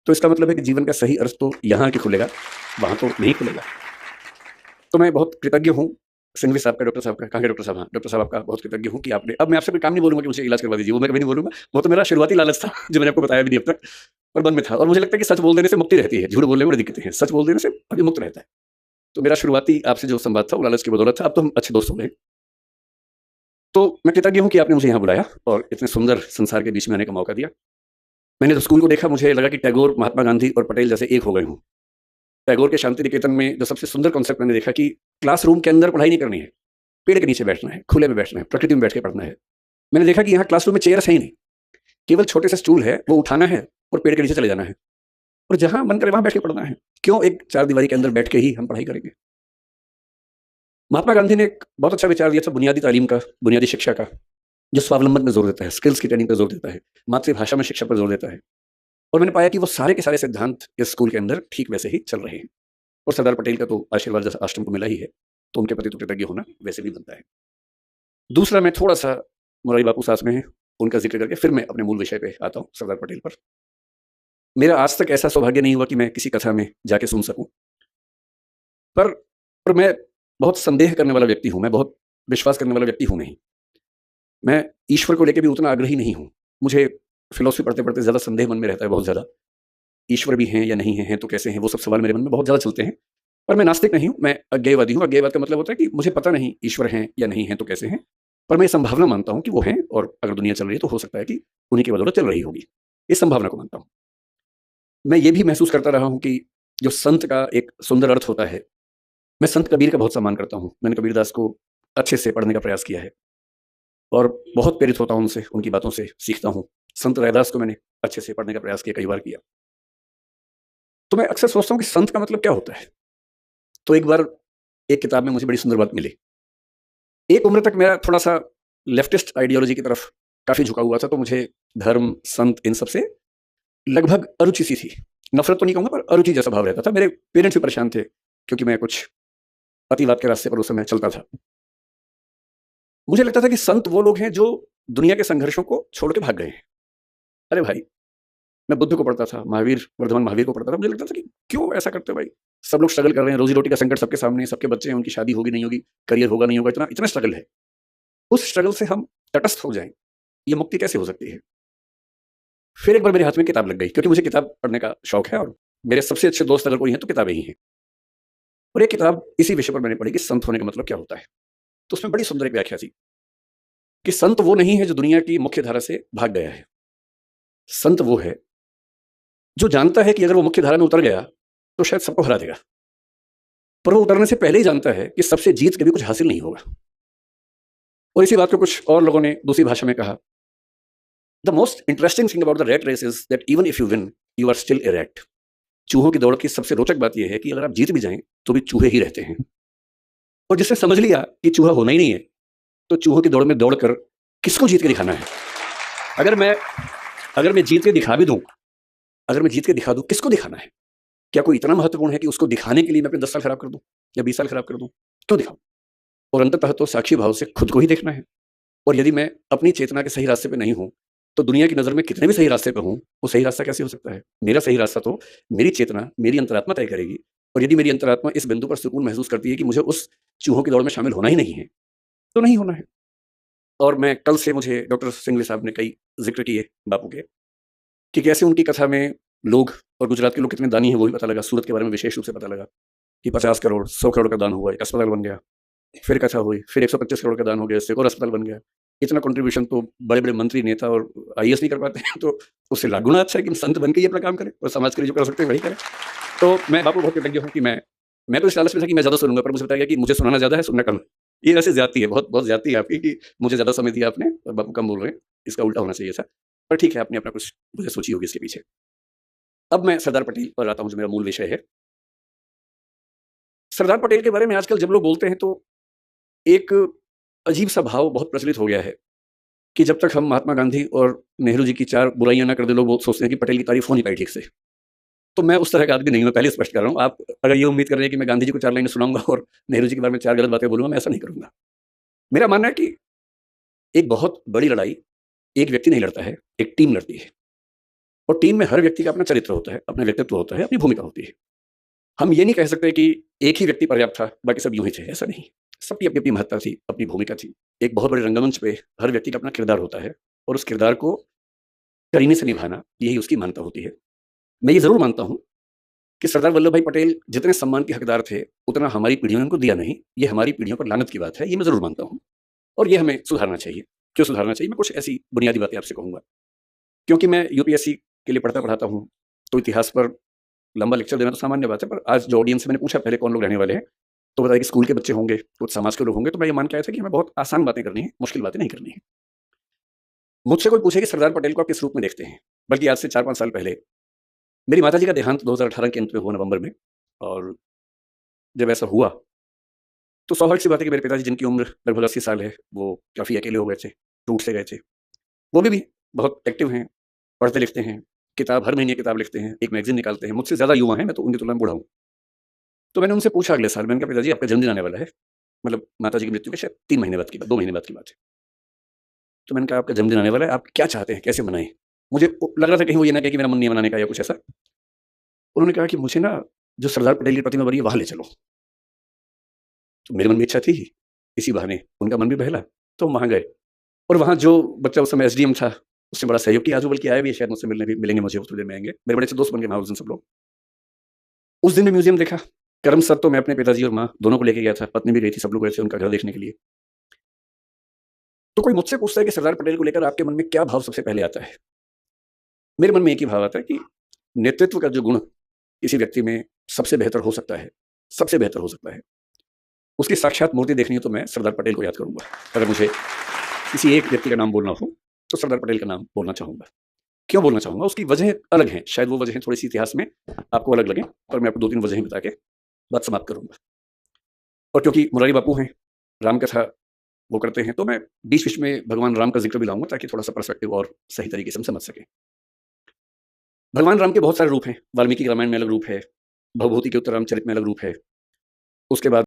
तो इसका मतलब है कि जीवन का सही अर्थ तो यहाँ के खुलेगा, वहाँ तो नहीं खुलेगा। तो मैं बहुत कृतज्ञ हूँ सिंघवी साहब का, डॉक्टर साहब का, कहाँ के डॉक्टर साहब, हाँ डॉक्टर साहब आपका बहुत कृतज्ञ हूँ कि आपने, अब मैं आपसे कोई काम नहीं बोलूँगा कि मुझे इलाज करवा दीजिए, वो मैं कभी नहीं बोलूँगा, वो तो मेरा शुरुआती लालच था जो मैंने आपको बताया भी नहीं अब तक, और मन में था। और मुझे लगता है कि सच बोल देने से मुक्ति रहती है, झूठ बोलने में बड़ी दिक्कतें हैं, सच बोल देने से अभी मुक्त रहता है। तो मेरा शुरुआती आपसे जो संवाद था वो लालच की बदौलत था, अब तो हम अच्छे दोस्त हो गए। तो मैं कृतज्ञ हूँ कि आपने मुझे यहाँ बुलाया और इतने सुंदर संसार के बीच में आने का मौका दिया। मैंने तो स्कूल को देखा, मुझे लगा कि टैगोर, महात्मा गांधी और पटेल जैसे एक हो गए हूँ। टैगोर के शांति निकेतन में जो सबसे सुंदर कॉन्सेप्ट मैंने देखा कि क्लासरूम के अंदर पढ़ाई नहीं करनी है, पेड़ के नीचे बैठना है, खुले में बैठना है, प्रकृति में बैठ के पढ़ना है। मैंने देखा कि यहाँ क्लासरूम में चेयर्स है ही नहीं, केवल छोटे से स्टूल है, वो उठाना है और पेड़ के नीचे चले जाना है, और जहां मन करे वहां बैठ के पढ़ना है। क्यों एक चार दीवारी के अंदर बैठ के ही हम पढ़ाई करेंगे? महात्मा गांधी ने एक बहुत अच्छा विचार दिया था बुनियादी तालीम का, बुनियादी शिक्षा का, जो स्वावलंबन में जोर देता है, स्किल्स की ट्रेनिंग पर जोर देता है, मातृभाषा में शिक्षा पर जोर देता है। और मैंने पाया कि वो सारे के सारे सिद्धांत इस स्कूल के अंदर ठीक वैसे ही चल रहे हैं। और सरदार पटेल का तो आशीर्वाद जैसा आश्रम को मिला ही है, तो उनके प्रति तो कृतज्ञ होना वैसे भी बनता है। दूसरा, मैं थोड़ा सा मुरारी बापू सास में है उनका जिक्र करके फिर मैं अपने मूल विषय पे आता हूँ, सरदार पटेल पर। मेरा आज तक ऐसा सौभाग्य नहीं हुआ कि मैं किसी कथा में जाके सुन सकूं, पर पर मैं बहुत संदेह करने वाला व्यक्ति हूं, मैं बहुत विश्वास करने वाला व्यक्ति हूं नहीं। मैं ईश्वर को लेकर भी उतना आग्रही नहीं हूं। मुझे फिलोसफी पढ़ते पढ़ते ज्यादा संदेह मन में रहता है, बहुत ज्यादा। ईश्वर भी हैं या नहीं है, हैं तो कैसे हैं, वो सब सवाल मेरे मन में बहुत ज्यादा चलते हैं। पर मैं नास्तिक नहीं हूं, मैं अज्ञेयवादी हूं। अज्ञेयवाद का मतलब होता है कि मुझे पता नहीं ईश्वर हैं या नहीं है तो कैसे हैं, पर मैं ये संभावना मानता हूं कि वो हैं, और अगर दुनिया चल रही है तो हो सकता है कि उन्हीं की बदौलत चल रही होगी। इस संभावना को मानता हूं। मैं ये भी महसूस करता रहा हूं कि जो संत का एक सुंदर अर्थ होता है, मैं संत कबीर का बहुत सम्मान करता हूं। मैंने कबीरदास को अच्छे से पढ़ने का प्रयास किया है और बहुत प्रेरित होता हूं उनसे, उनकी बातों से सीखता हूं। संत रैदास को मैंने अच्छे से पढ़ने का प्रयास किया, कई बार किया। तो मैं अक्सर सोचता हूं कि संत का मतलब क्या होता है। तो एक बार एक किताब में मुझे बड़ी सुंदर बात मिली। एक उम्र तक मेरा थोड़ा सा लेफ्टिस्ट आइडियोलॉजी की तरफ काफी झुका हुआ था, तो मुझे धर्म, संत, इन सब से लगभग अरुचि सी थी। नफरत तो नहीं कहूंगा, पर अरुचि जैसा भाव रहता था। मेरे पेरेंट्स भी परेशान थे क्योंकि मैं कुछ अतिवाद के रास्ते पर उस समय चलता था। मुझे लगता था कि संत वो लोग हैं जो दुनिया के संघर्षों को छोड़ के भाग गए हैं। अरे भाई, मैं बुद्ध को पढ़ता था, महावीर, वर्धमान महावीर को पढ़ता था। मुझे लगता था कि क्यों ऐसा करते हो भाई? सब लोग स्ट्रगल कर रहे हैं, रोजी रोटी का संकट सबके सामने है, सबके बच्चे हैं, उनकी शादी होगी नहीं होगी, करियर होगा नहीं होगा, इतना इतना स्ट्रगल है। उस स्ट्रगल से हम तटस्थ हो जाएं, ये मुक्ति कैसे हो सकती है? फिर एक बार मेरे हाथ में किताब लग गई, क्योंकि मुझे किताब पढ़ने का शौक है और मेरे सबसे अच्छे दोस्त अगर कोई हैं तो किताबें ही हैं। और एक किताब इसी विषय पर मैंने पढ़ी कि संत होने का मतलब क्या होता है। तो उसमें बड़ी सुंदर एक व्याख्या थी कि संत वो नहीं है जो दुनिया की मुख्य धारा से भाग गया है। संत वो है जो जानता है कि अगर वो मुख्य धारा में उतर गया तो शायद सबको हरा देगा, पर वो उतरने से पहले ही जानता है कि सबसे जीत के भी कुछ हासिल नहीं होगा। और इसी बात को कुछ और लोगों ने दूसरी भाषा में कहा, the most interesting thing about the rat race is that even if you win you are still a rat. चूहों की दौड़ की सबसे रोचक बात यह है कि अगर आप जीत भी जाएं तो भी चूहे ही रहते हैं। और जिसने समझ लिया कि चूहा होना ही नहीं है, तो चूहों की दौड़ में दौड़कर किसको जीत के दिखाना है? अगर मैं अगर मैं जीत के दिखा भी दूं, अगर मैं जीत के दिखा दूं, किसको दिखाना है? क्या कोई इतना महत्वपूर्ण है कि उसको दिखाने के लिए मैं अपने 10 साल खराब कर दूं या 20 साल खराब कर दूं? क्यों दिखाऊं? और अंततः तो साक्षी भाव से खुद को ही देखना है। और यदि मैं अपनी चेतना के सही रास्ते पे नहीं हूं, तो दुनिया की नजर में कितने भी सही रास्ते पे हूं, वो सही रास्ता कैसे हो सकता है? मेरा सही रास्ता तो मेरी चेतना, मेरी अंतरात्मा तय करेगी। और यदि मेरी अंतरात्मा इस बिंदु पर सुकून महसूस करती है कि मुझे उस चूहों की दौड़ में शामिल होना ही नहीं है, तो नहीं होना है। और मैं कल से, मुझे डॉक्टर सिंघवी साहब ने कई जिक्र किए बापू के, कि कैसे उनकी कथा में लोग, और गुजरात के लोग कितने दानी हैं वो भी पता लगा। सूरत के बारे में विशेष रूप से पता लगा कि 50 करोड़, 100 करोड़ का दान हुआ, एक अस्पताल बन गया। फिर कथा हुई, फिर 125 करोड़ का दान हो गया, इससे और अस्पताल बन गया। इतना कंट्रीब्यूशन तो बड़े बड़े मंत्री, नेता और आईएएस नहीं कर पाते हैं, तो उससे लाख गुना अच्छा है कि संत बन के ये अपना काम करें और समाज के लिए जो कर सकते हैं वही करें। तो मैं बापू बहुत कृतज्ञ हूँ कि मैं तो इस लालच में था कि मैं ज़्यादा सुनूंगा, पर मुझे बताया गया कि मुझे सुनाना ज़्यादा है, सुनना कम है। ये वैसे ज्यादती है, बहुत बहुत ज्यादती है आपकी कि मुझे ज़्यादा समय दिया आपने और बापू कम बोल रहे हैं। इसका उल्टा होना चाहिए था, पर ठीक है, आपने अपना कुछ मुझे सोची होगी इसके पीछे। अब मैं सरदार पटेल पर आता हूँ, जो मेरा मूल विषय है। सरदार पटेल के बारे में आजकल जब लोग बोलते हैं तो एक अजीब सा भाव बहुत प्रचलित हो गया है कि जब तक हम महात्मा गांधी और नेहरू जी की 4 बुराइयां ना कर दे, लोग वो सोचते हैं कि पटेल की तारीफ हो नहीं पाई ठीक से। तो मैं उस तरह का आदमी नहीं हूं, मैं पहले स्पष्ट कर रहा हूं। आप अगर ये उम्मीद कर रहे हैं कि मैं गांधी जी को 4 लाइनें सुनाऊंगा और नेहरू जी के बारे में 4 गलत बातें बोलूंगा, मैं ऐसा नहीं करूंगा। मेरा मानना है कि एक बहुत बड़ी लड़ाई एक व्यक्ति नहीं लड़ता है, एक टीम लड़ती है। और टीम में हर व्यक्ति का अपना चरित्र होता है, अपना व्यक्तित्व होता है, अपनी भूमिका होती है। हम ये नहीं कह सकते कि एक ही व्यक्ति पर्याप्त था, बाकी सब यूं ही थे, ऐसा नहीं। सबकी अपनी अपनी महत्ता थी, अपनी भूमिका थी। एक बहुत बड़े रंगमंच पे हर व्यक्ति का अपना किरदार होता है और उस किरदार को करीने से निभाना, यही उसकी मान्यता होती है। मैं ये जरूर मानता हूं कि सरदार वल्लभ भाई पटेल जितने सम्मान के हकदार थे, उतना हमारी पीढ़ियों ने उनको दिया नहीं। ये हमारी पीढ़ियों पर लानत की बात है, ये मैं जरूर मानता हूं, और ये हमें सुधारना चाहिए। क्यों सुधारना चाहिए, मैं कुछ ऐसी बुनियादी बातें आपसे कहूंगा। क्योंकि मैं यूपीएससी के लिए पढ़ता हूँ, तो इतिहास पर लंबा लेक्चर देना तो सामान्य बात है, पर आज जो ऑडियंस से मैंने पूछा पहले कौन लोग रहने वाले हैं, तो बताया कि स्कूल के बच्चे होंगे, कुछ समाज के लोग होंगे। तो मैं ये मान के आया था कि हमें बहुत आसान बातें करनी है, मुश्किल बातें नहीं करनी है। मुझसे कोई पूछे कि सरदार पटेल को आप किस रूप में देखते हैं, बल्कि आज से 4-5 साल पहले मेरी माताजी का देहांत 2018 के अंत में हुआ, नवंबर में। और जब ऐसा हुआ तो स्वाभाविक सी बात है कि मेरे पिताजी, जिनकी उम्र लगभग 80 साल है, वो काफ़ी अकेले हो गए थे, टूट से गए थे। वो भी बहुत एक्टिव हैं, पढ़ते लिखते हैं, किताब हर महीने किताब लिखते हैं, एक मैगज़ीन निकालते हैं। मुझसे ज़्यादा युवा हैं, मैं तो उनकी तुलना में बूढ़ा हूँ। तो मैंने उनसे पूछा अगले साल, मैंने कहा पिताजी आपका जन्मदिन आने वाला है, मतलब माताजी की मृत्यु के शायद 3 महीने बाद की बात, 2 महीने बाद की बात है। तो मैंने कहा आपका जन्मदिन आने वाला है, आप क्या चाहते हैं, कैसे मनाएँ? मुझे लग रहा था कहीं वो ये ना कहे कि मेरा मन नहीं है मनाने का या कुछ ऐसा। उन्होंने कहा कि मुझे ना जो सरदार पटेल की प्रतिमा बनी है वहाँ ले चलो। तो मेरे मन में इच्छा थी, इसी बहाने उनका मन भी बहला, तो हम वहाँ गए। और वहाँ जो बच्चा उस समय एसडीएम था, उसने बड़ा सहयोग किया। आज वो बल्कि आया भी है, शायद मुझसे मिलने भी मिलेंगे मुझे, थोड़ी देर में आएंगे। मेरे बड़े अच्छे दोस्त बन गए वहाँ उस दिन सब लोग। उस दिन मैं म्यूजियम देखा। करमसद तो मैं अपने पिताजी और माँ दोनों को लेके गया था, पत्नी भी गई थी, सब लोग गए थे उनका घर देखने के लिए। तो कोई मुझसे पूछता है कि सरदार पटेल को लेकर आपके मन में क्या भाव सबसे पहले आता है, मेरे मन में एक ही भाव आता है कि नेतृत्व का जो गुण किसी व्यक्ति में सबसे बेहतर हो सकता है, सबसे बेहतर हो सकता है, उसकी साक्षात मूर्ति देखनी है तो मैं सरदार पटेल को याद करूंगा। अगर मुझे किसी एक व्यक्ति का नाम बोलना हो तो सरदार पटेल का नाम बोलना चाहूंगा। क्यों बोलना चाहूंगा, उसकी वजह अलग हैं, शायद वो वजह थोड़ी सी इतिहास में आपको अलग लगे, पर मैं आपको 2-3 वजहें बता के बात समाप्त करूंगा। और क्योंकि मुरारी बापू हैं, राम कथा वो करते हैं, तो मैं बीच बीच में भगवान राम का जिक्र भी लाऊंगा ताकि थोड़ा सा पर्सपेक्टिव और सही तरीके से हम समझ सकें। भगवान राम के बहुत सारे रूप हैं। वाल्मीकि रामायण में अलग रूप है, भवभूति के उत्तर रामचरित में अलग रूप है। उसके बाद